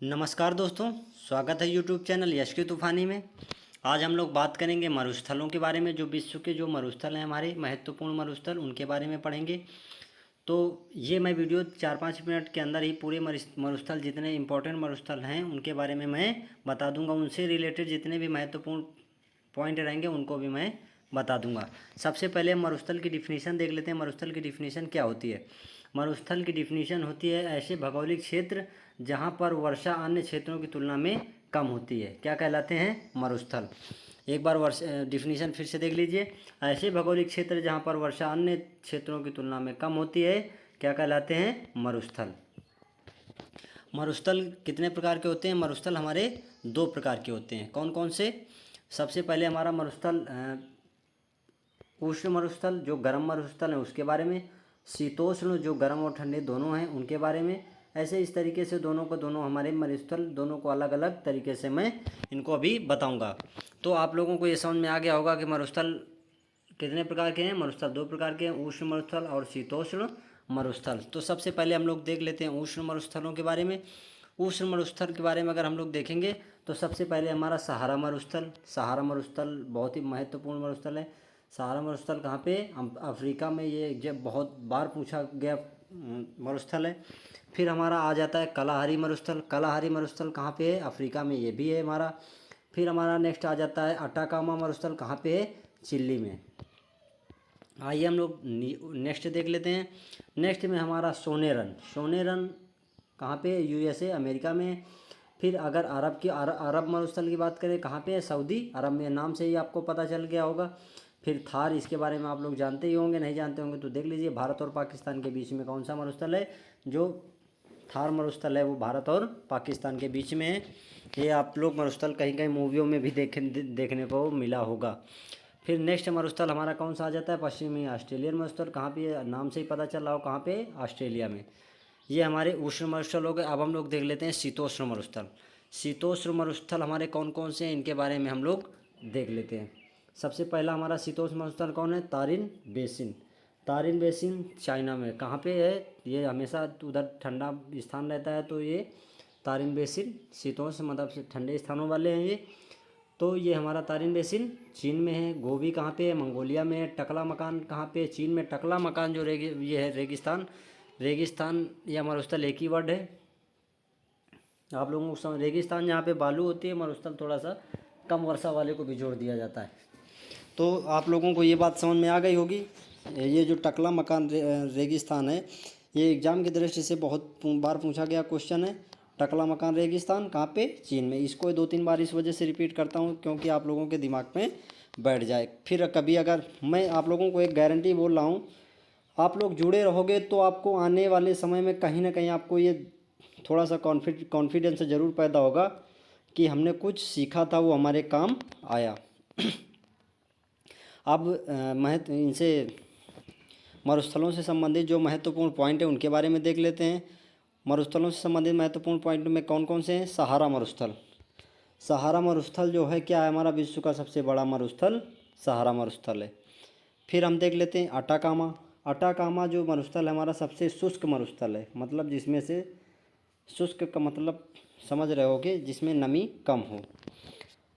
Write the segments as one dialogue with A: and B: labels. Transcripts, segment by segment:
A: नमस्कार दोस्तों, स्वागत है यूट्यूब चैनल यश की तूफानी में। आज हम लोग बात करेंगे मरुस्थलों के बारे में। जो विश्व के जो मरुस्थल हैं, हमारे महत्वपूर्ण मरुस्थल, उनके बारे में पढ़ेंगे। तो ये मैं वीडियो 4-5 मिनट के अंदर ही पूरे मरुस्थल, जितने इंपॉर्टेंट मरुस्थल हैं उनके बारे में मैं बता दूंगा। उनसे रिलेटेड जितने भी महत्वपूर्ण पॉइंट रहेंगे उनको भी मैं बता दूंगा। सबसे पहले मरुस्थल की डिफिनीशन देख लेते हैं। मरुस्थल की डिफिनीशन क्या होती है? मरुस्थल की डिफिनीशन होती है ऐसे भौगोलिक क्षेत्र जहाँ पर वर्षा अन्य क्षेत्रों की तुलना में कम होती है। क्या कहलाते हैं? मरुस्थल। एक बार डिफिनीशन फिर से देख लीजिए। ऐसे भौगोलिक क्षेत्र जहाँ पर वर्षा अन्य क्षेत्रों की तुलना में कम होती है, क्या कहलाते हैं? मरुस्थल। मरुस्थल कितने प्रकार के होते हैं? मरुस्थल हमारे 2 प्रकार के होते हैं। कौन कौन से? सबसे पहले हमारा मरुस्थल उष्ण मरुस्थल, जो गर्म मरुस्थल है उसके बारे में। शीतोष्ण, जो गर्म और ठंडे दोनों हैं उनके बारे में। ऐसे इस तरीके से दोनों को दोनों हमारे मरुस्थल दोनों को अलग अलग तरीके से मैं इनको अभी बताऊंगा। तो आप लोगों को ये समझ में आ गया होगा कि मरुस्थल कितने प्रकार के हैं। मरुस्थल 2 प्रकार के हैं, उष्ण मरुस्थल और शीतोष्ण मरुस्थल। तो सबसे पहले हम लोग देख लेते हैं उष्ण मरुस्थलों के बारे में। उष्ण मरुस्थल के बारे में अगर हम लोग देखेंगे तो सबसे पहले हमारा सहारा मरुस्थल। सहारा मरुस्थल बहुत ही महत्वपूर्ण मरुस्थल है। सहारा मरुस्थल कहाँ पे? अफ्रीका में। ये जब बहुत बार पूछा गया मरुस्थल है। फिर हमारा आ जाता है कलाहारी मरुस्थल। कलाहारी मरुस्थल कहाँ पे है? अफ्रीका में, ये भी है हमारा। फिर हमारा नेक्स्ट आ जाता है अटाकामा मरुस्थल। कहाँ पे है? चिली में। आइए हम लोग नेक्स्ट देख लेते हैं। नेक्स्ट में हमारा सोनेरन। सोनेरन कहाँ पे? यूएसए, अमेरिका में। फिर अगर अरब मरुस्थल की बात करें, कहाँ पे है? सऊदी अरब में। नाम से ही आपको पता चल गया होगा। फिर थार, इसके बारे में आप लोग जानते ही होंगे, नहीं जानते होंगे तो देख लीजिए। भारत और पाकिस्तान के बीच में कौन सा मरुस्थल है? जो थार मरुस्थल है वो भारत और पाकिस्तान के बीच में है। ये आप लोग मरुस्थल कहीं कहीं मूवियों में भी देखने को मिला होगा। फिर नेक्स्ट मरुस्थल हमारा कौन सा आ जाता है? पश्चिमी ऑस्ट्रेलियन मरुस्थल। कहाँ पे? नाम से ही पता चल रहा हो कहाँ पे? ऑस्ट्रेलिया में। ये हमारे उष्ण मरुस्थल हो गए। अब हम लोग देख लेते हैं शीतोष्ण मरुस्थल। शीतोष्ण मरुस्थल हमारे कौन कौन से हैं, इनके बारे में हम लोग देख लेते हैं। सबसे पहला हमारा शीतोष्ण मरुस्थल कौन है? Tarin basin. Tarin basin China में। कहाँ पे है? ये हमेशा उधर ठंडा स्थान रहता है, तो ये तारिन बेसिन शीतोष्ण मतलब से ठंडे स्थानों वाले हैं ये। तो ये हमारा तारिन बेसिन चीन में है। गोबी कहाँ पे है? मंगोलिया में है। टकला मकान कहाँ पे है? चीन में। टकला मकान जो ये है रेगिस्तान। रेगिस्तान ये मरुस्थल एक ही वर्ड है। आप लोगों को समझ, रेगिस्तान जहाँ पे बालू होती है, मरुस्थल थोड़ा सा कम वर्षा वाले को भी जोड़ दिया जाता है। तो आप लोगों को ये बात समझ में आ गई होगी। ये जो टकला मकान रेगिस्तान है, ये एग्जाम की दृष्टि से बहुत बार पूछा गया क्वेश्चन है। टकला मकान रेगिस्तान कहाँ पे? चीन में। इसको 2-3 बार इस वजह से रिपीट करता हूँ क्योंकि आप लोगों के दिमाग में बैठ जाए। फिर कभी अगर मैं आप लोगों को एक गारंटी बोल रहा हूँ, आप लोग जुड़े रहोगे तो आपको आने वाले समय में कहीं ना कहीं आपको ये थोड़ा सा कॉन्फिडेंस ज़रूर पैदा होगा कि हमने कुछ सीखा था, वो हमारे काम आया। अब महत्व इनसे मरुस्थलों से संबंधित जो महत्वपूर्ण पॉइंट है उनके बारे में देख लेते हैं। मरुस्थलों से संबंधित महत्वपूर्ण पॉइंट में कौन कौन से हैं? सहारा मरुस्थल। सहारा मरुस्थल जो है क्या है? हमारा विश्व का सबसे बड़ा मरुस्थल सहारा मरुस्थल है। फिर हम देख लेते हैं अटाकामा। अटाकामा जो मरुस्थल है हमारा सबसे शुष्क मरुस्थल है, मतलब जिसमें से शुष्क का मतलब समझ रहे होगे, जिसमें नमी कम हो।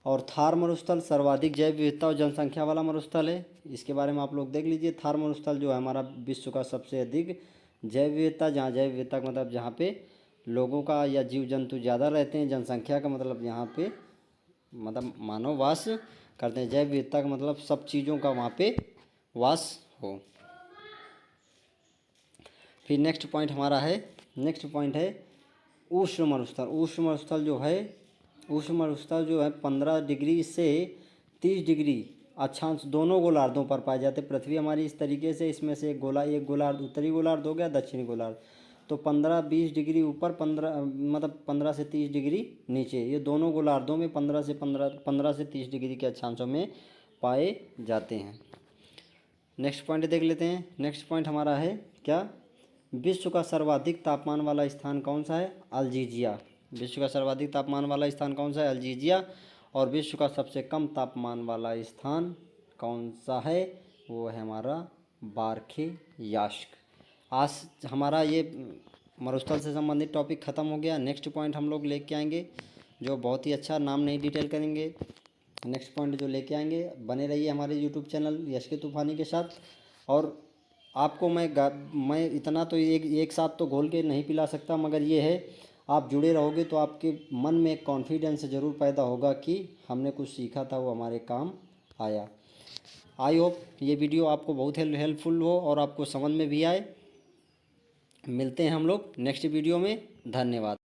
A: और थार मरुस्थल सर्वाधिक जैव विविधता और जनसंख्या वाला मरुस्थल है। इसके बारे में आप लोग देख लीजिए। थार मरुस्थल जो है हमारा विश्व का सबसे अधिक जैव विविधता, जहाँ जैव विविधता का मतलब जहाँ पे लोगों का या जीव जंतु ज़्यादा रहते हैं। जनसंख्या का मतलब यहाँ पे मतलब मानव वास करते हैं। जैव विविधता का मतलब सब चीज़ों का वहाँ पे वास हो। फिर नेक्स्ट पॉइंट हमारा है, नेक्स्ट पॉइंट है उष्ण मरुस्थल। उष्ण मरुस्थल जो है, उष्ण मरुस्थल जो है 15 डिग्री से 30 डिग्री अक्षांश दोनों गोलार्धों पर पाए जाते हैं। पृथ्वी हमारी इस तरीके से, इसमें से एक गोलार्ध उत्तरी गोलार्ध हो गया, दक्षिणी गोलार्ध। तो 15-20 डिग्री ऊपर, 15 से 30 डिग्री नीचे, ये दोनों गोलार्धों में 15 से 30 डिग्री के अक्षांशों में पाए जाते हैं। नेक्स्ट पॉइंट देख लेते हैं। नेक्स्ट पॉइंट हमारा है क्या? विश्व का सर्वाधिक तापमान वाला स्थान कौन सा है? अल्जीजिया। विश्व का सर्वाधिक तापमान वाला स्थान कौन सा है? अल्जीजिया। और विश्व का सबसे कम तापमान वाला स्थान कौन सा है? वो है हमारा बारखे यास्क। आज हमारा ये मरुस्थल से संबंधित टॉपिक ख़त्म हो गया। नेक्स्ट पॉइंट हम लोग लेके आएंगे जो बहुत ही अच्छा, नाम नहीं डिटेल करेंगे। नेक्स्ट पॉइंट जो लेके आएंगे, बने रहिए हमारे यूट्यूब चैनल यश के तूफानी के साथ। और आपको मैं इतना तो एक साथ तो घोल के नहीं पिला सकता, मगर ये है आप जुड़े रहोगे तो आपके मन में एक कॉन्फिडेंस ज़रूर पैदा होगा कि हमने कुछ सीखा था, वो हमारे काम आया। आई होप ये वीडियो आपको बहुत हेल्पफुल हो और आपको समझ में भी आए। मिलते हैं हम लोग नेक्स्ट वीडियो में। धन्यवाद।